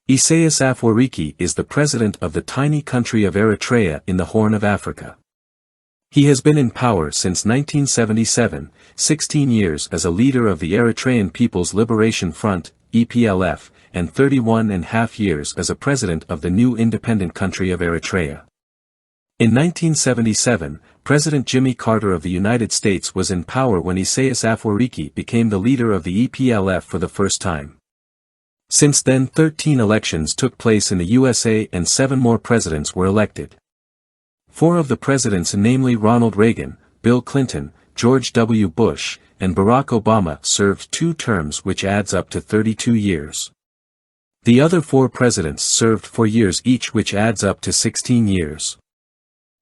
Isaias Afwerki is the president of the tiny country of Eritrea in the Horn of Africa. He has been in power since 1977, 16 years as a leader of the Eritrean People's Liberation Front, EPLF, and 31.5 years as a president of the new independent country of Eritrea. In 1977, President Jimmy Carter of the United States was in power when Isaias Afwerki became the leader of the EPLF for the first time. Since then 13 elections took place in the U.S.A. and 7 more presidents were elected. 4 of the presidents, namely Ronald Reagan, Bill Clinton, George W. Bush, and Barack Obama, served 2 terms, which adds up to 32 years. The other 4 presidents served 4 years each, which adds up to 16 years.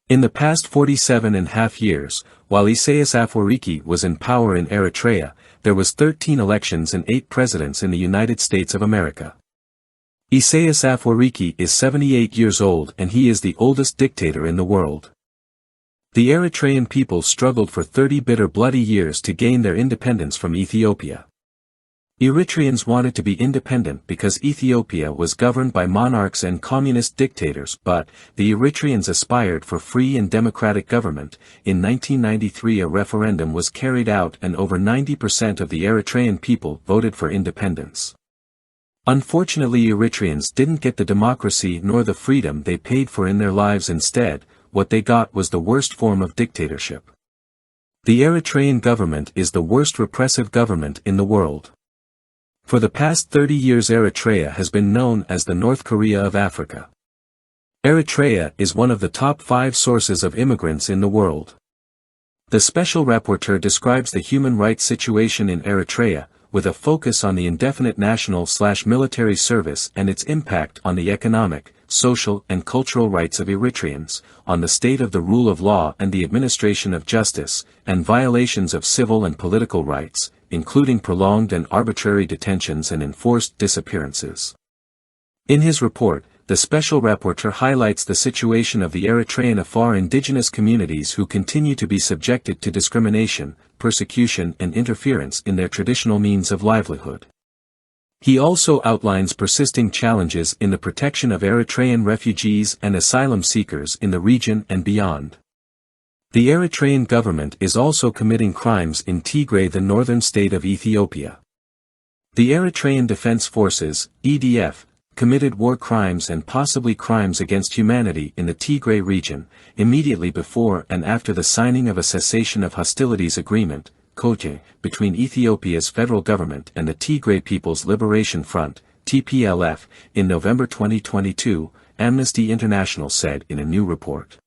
In the past 47.5 years, while Isaias Afwerki was in power in Eritrea, there was 13 elections and 8 presidents in the United States of America. Isaias Afwerki is 78 years old and he is the oldest dictator in the world. The Eritrean people struggled for 30 bitter bloody years to gain their independence from Ethiopia. Eritreans wanted to be independent because Ethiopia was governed by monarchs and communist dictators, but the Eritreans aspired for free and democratic government. In 1993 a referendum was carried out and over 90% of the Eritrean people voted for independence. Unfortunately, Eritreans didn't get the democracy nor the freedom they paid for in their lives. Instead, what they got was the worst form of dictatorship. The Eritrean government is the worst repressive government in the world. For the past 30 years Eritrea has been known as the North Korea of Africa. Eritrea is one of the top 5 sources of immigrants in the world. The Special Rapporteur describes the human rights situation in Eritrea, with a focus on the indefinite national/military service and its impact on the economic, social and cultural rights of Eritreans, on the state of the rule of law and the administration of justice, and violations of civil and political rights, including prolonged and arbitrary detentions and enforced disappearances. In his report, the Special Rapporteur highlights the situation of the Eritrean Afar indigenous communities who continue to be subjected to discrimination, persecution and interference in their traditional means of livelihood. He also outlines persisting challenges in the protection of Eritrean refugees and asylum seekers in the region and beyond. The Eritrean government is also committing crimes in Tigray, the northern state of Ethiopia. The Eritrean Defense Forces, EDF, committed war crimes and possibly crimes against humanity in the Tigray region, immediately before and after the signing of a cessation of hostilities agreement, COTE, between Ethiopia's federal government and the Tigray People's Liberation Front, TPLF, in November 2022, Amnesty International said in a new report.